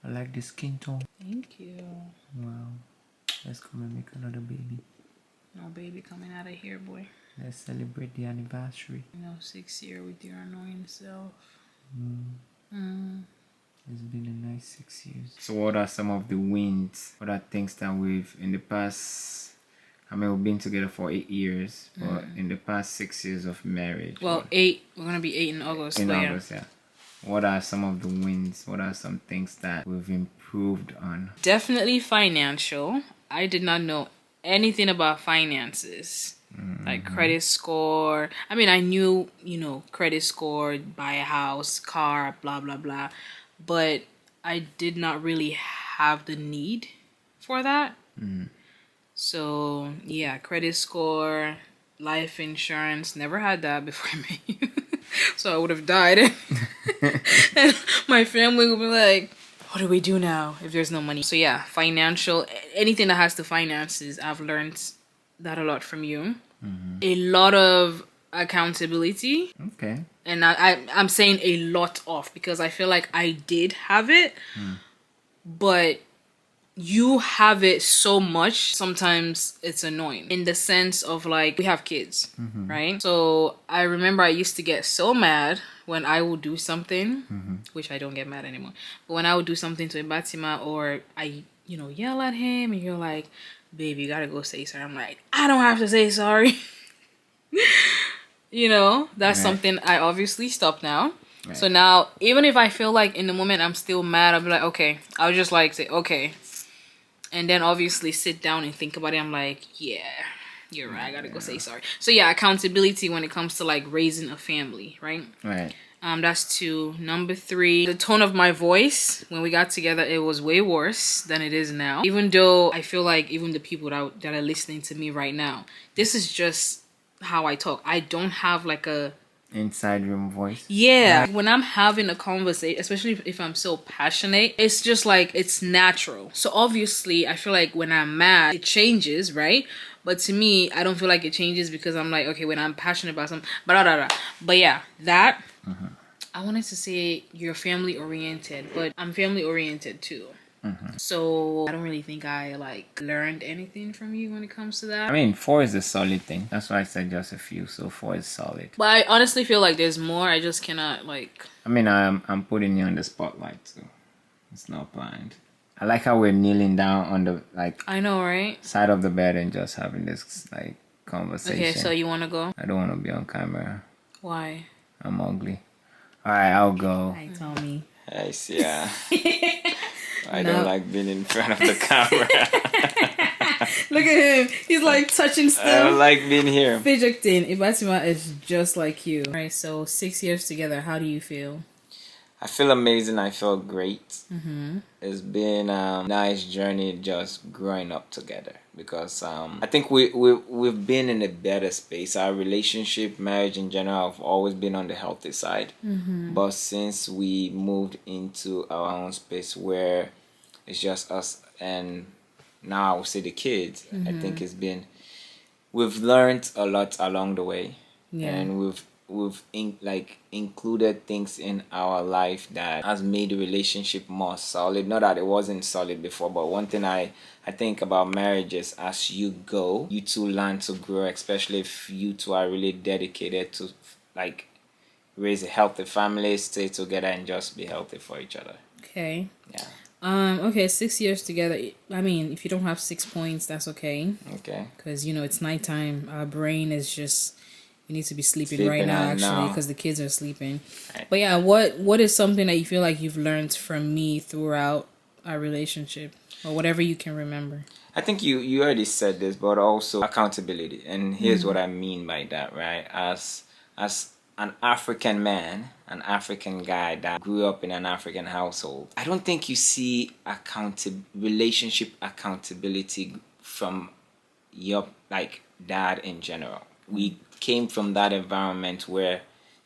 I like the skin tone. Thank you. Wow. Let's come and make another baby. No baby coming out of here, boy. Let's celebrate the anniversary. 6 years with your annoying self. It's been a nice 6 years. So what are some of the wins? What are things that we've in the past, I mean, we've been together for 8 years, but in the past 6 years of marriage. Well, 8. We're gonna be 8 in August. In August, yeah. What are some of the wins? What are some things that we've improved on? Definitely financial. I did not know anything about finances. Like credit score. I mean, I knew, credit score, buy a house, car, blah, blah, blah. But I did not really have the need for that. So, yeah, credit score, life insurance. Never had that before I met you. So I would have died. And my family would be like, what do we do now if there's no money? So yeah, financial, anything that has to finances, I've learned that a lot from you. A lot of accountability. Okay. And I'm saying a lot of because I feel like I did have it, but you have it so much, sometimes it's annoying in the sense of like, we have kids, right? So I remember I used to get so mad when I would do something, which I don't get mad anymore. But when I would do something to Ibatima or I, yell at him and you're like, babe, you gotta go say sorry. I'm like, I don't have to say sorry. That's something I obviously stopped now. Right. So now, even if I feel like in the moment I'm still mad, I'll be like, okay, I'll just like say, okay. And then obviously sit down and think about it. I'm like, yeah, you're right. I gotta go say sorry. So yeah, accountability when it comes to like raising a family, right? Right. That's 2. Number 3, the tone of my voice. When we got together, it was way worse than it is now. Even though I feel like even the people that are listening to me right now, this is just how I talk. I don't have like a inside room voice. Yeah. When I'm having a conversation, especially if I'm so passionate, it's just like, it's natural. So obviously, I feel like when I'm mad, it changes, right? But to me, I don't feel like it changes because I'm like, okay, when I'm passionate about something, blah, blah, blah. But yeah, that, I wanted to say you're family oriented, but I'm family oriented too. So I don't really think I like learned anything from you when it comes to that. I mean, 4 is a solid thing. That's why I said just a few. So 4 is solid. But I honestly feel like there's more. I just cannot like. I mean, I'm putting you on the spotlight, so it's not planned. I like how we're kneeling down on the I know, right? Side of the bed and just having this like conversation. Okay, so you wanna go? I don't want to be on camera. Why? I'm ugly. All right, I'll go. Hi, Tommy. I see. Yeah. I don't like being in front of the camera. Look at him. He's like touching stuff. I don't like being here. Fidgeting. Ibatima is just like you. All right, so 6 years together. How do you feel? I feel amazing. I feel great. It's been a nice journey just growing up together because I think we've been in a better space. Our relationship, marriage in general, have always been on the healthy side. But since we moved into our own space where it's just us and now I would say the kids, I think we've learned a lot along the way. And we've included things in our life that has made the relationship more solid. Not that it wasn't solid before, but one thing I think about marriage is as you go, you two learn to grow, especially if you two are really dedicated to like raise a healthy family, stay together and just be healthy for each other. Okay. Yeah. Okay, 6 years together. I mean, if you don't have 6 points, that's okay. Okay. Because, it's nighttime. Our brain is just... You need to be sleeping right now, actually, because the kids are sleeping. Right. But yeah, what is something that you feel like you've learned from me throughout our relationship, or whatever you can remember? I think you already said this, but also accountability. And here's what I mean by that, right? As an African man, an African guy that grew up in an African household, I don't think you see relationship accountability from your dad in general. We came from that environment where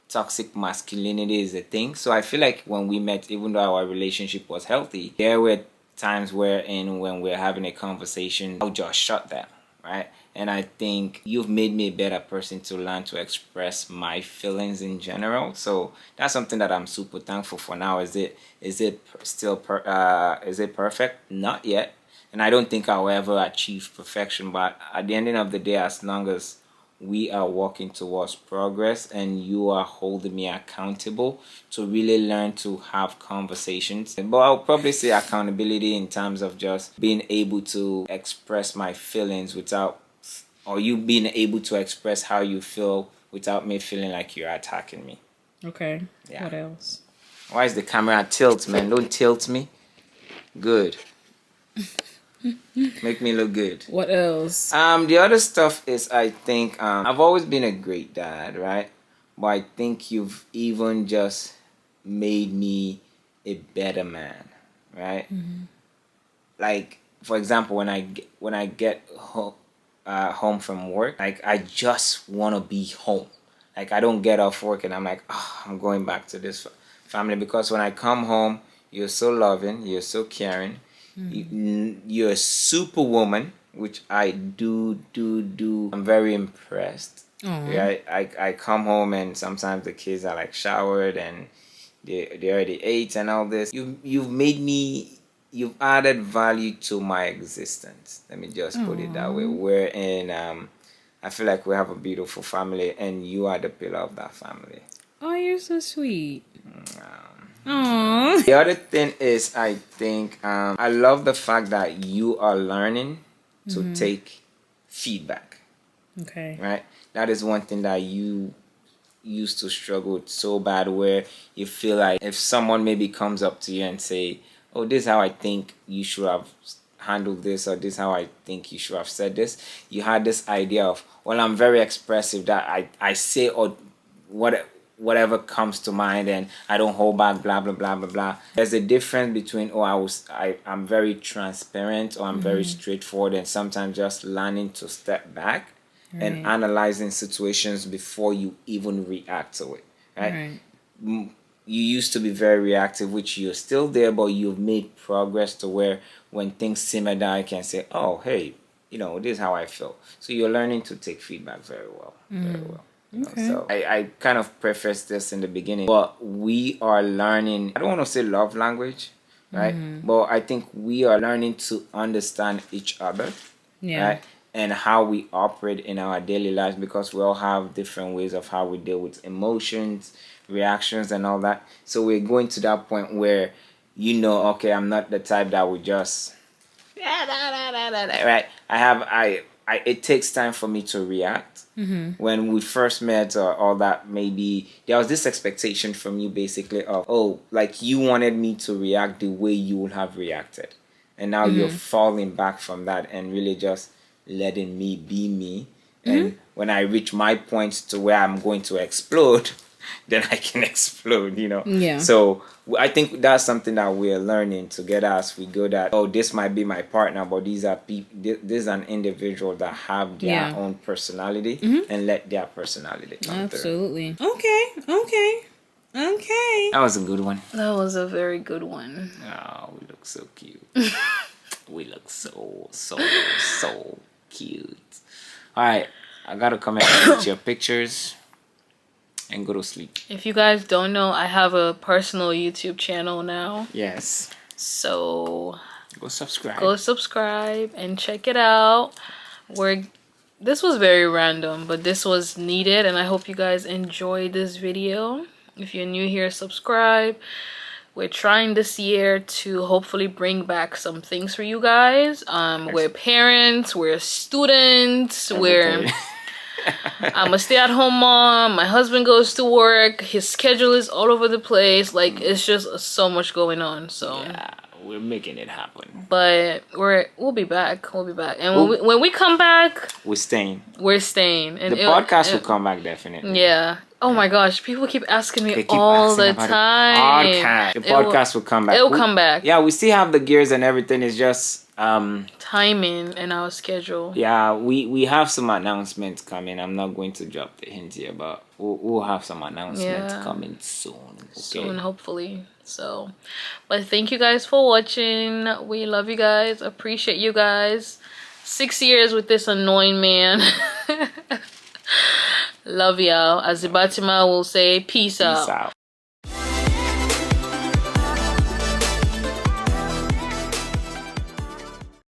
toxic masculinity is a thing. So I feel like when we met, even though our relationship was healthy, there were times when we're having a conversation, I'll just shut down, right? And I think you've made me a better person to learn to express my feelings in general. So that's something that I'm super thankful for now. Is it is it perfect? Not yet. And I don't think I'll ever achieve perfection. But at the ending of the day, as long as we are walking towards progress and you are holding me accountable to really learn to have conversations. But I'll probably say accountability in terms of just being able to express my feelings without, or you being able to express how you feel without me feeling like you're attacking me. Okay. Yeah. What else? Why is the camera tilt, man? Don't tilt me. Good. Make me look good. What else? The other stuff is, I think I've always been a great dad, right? But I think you've even just made me a better man, right? Like, for example, when I get home from work, like I just want to be home. Like I don't get off work and I'm like, oh, I'm going back to this family, because when I come home, you're so loving, you're so caring. You're a superwoman, which I do. I'm very impressed. Yeah, I come home and sometimes the kids are like showered and they already ate and all this. You've made me. You've added value to my existence. Let me just put it that way. Wherein I feel like we have a beautiful family and you are the pillar of that family. Oh, you're so sweet. The other thing is, I think I love the fact that you are learning to take feedback. Okay. Right? That is one thing that you used to struggle with so bad, where you feel like if someone maybe comes up to you and say, oh, this is how I think you should have handled this, or this is how I think you should have said this, you had this idea of, well, I'm very expressive, that I say or whatever comes to mind and I don't hold back, blah blah blah blah blah. There's a difference between, I'm very transparent, or I'm very straightforward, and sometimes just learning to step back and analyzing situations before you even react to it, right? You used to be very reactive, which you're still there, but you've made progress to where when things simmer down, you can say, oh, hey, this is how I feel. So you're learning to take feedback very well, very well. So I kind of preface this in the beginning, but we are learning, I don't want to say love language, right? But I think we are learning to understand each other, right? And how we operate in our daily lives, because we all have different ways of how we deal with emotions, reactions, and all that. So we're going to that point where, okay, I'm not the type that would just, right? It takes time for me to react. When we first met or all that, maybe there was this expectation from you basically of, oh, like you wanted me to react the way you would have reacted. And now you're falling back from that and really just letting me be me. And when I reach my point to where I'm going to explode, then I can explode, Yeah. So I think that's something that we're learning together as we go, that, oh, this might be my partner, but these are people, this is an individual that have their own personality, and let their personality come through. Absolutely. Okay. That was a good one. That was a very good one. Oh, we look so cute. We look so cute. All right, I gotta come and edit your pictures and go to sleep. If you guys don't know, I have a personal YouTube channel now. Yes. So go subscribe and check it out. This was very random, but this was needed, and I hope you guys enjoyed this video. If you're new here, subscribe. We're trying this year to hopefully bring back some things for you guys. We're parents, we're students, I'm a stay-at-home mom. My husband goes to work. His schedule is all over the place. Like, it's just so much going on. So yeah, we're making it happen. But we'll be back. And when we come back, we're staying. And the podcast will come back, definitely. Yeah. Oh my gosh, people keep asking me all the time. The podcast will come back. It will come back. Yeah, we still have the gears and everything. It's just timing and our schedule. Yeah, we have some announcements coming. I'm not going to drop the hint here, but we'll have some announcements coming soon. Okay? Soon, hopefully. So, but thank you guys for watching. We love you guys. Appreciate you guys. 6 years with this annoying man. Love y'all. As Ibatima will say, peace out.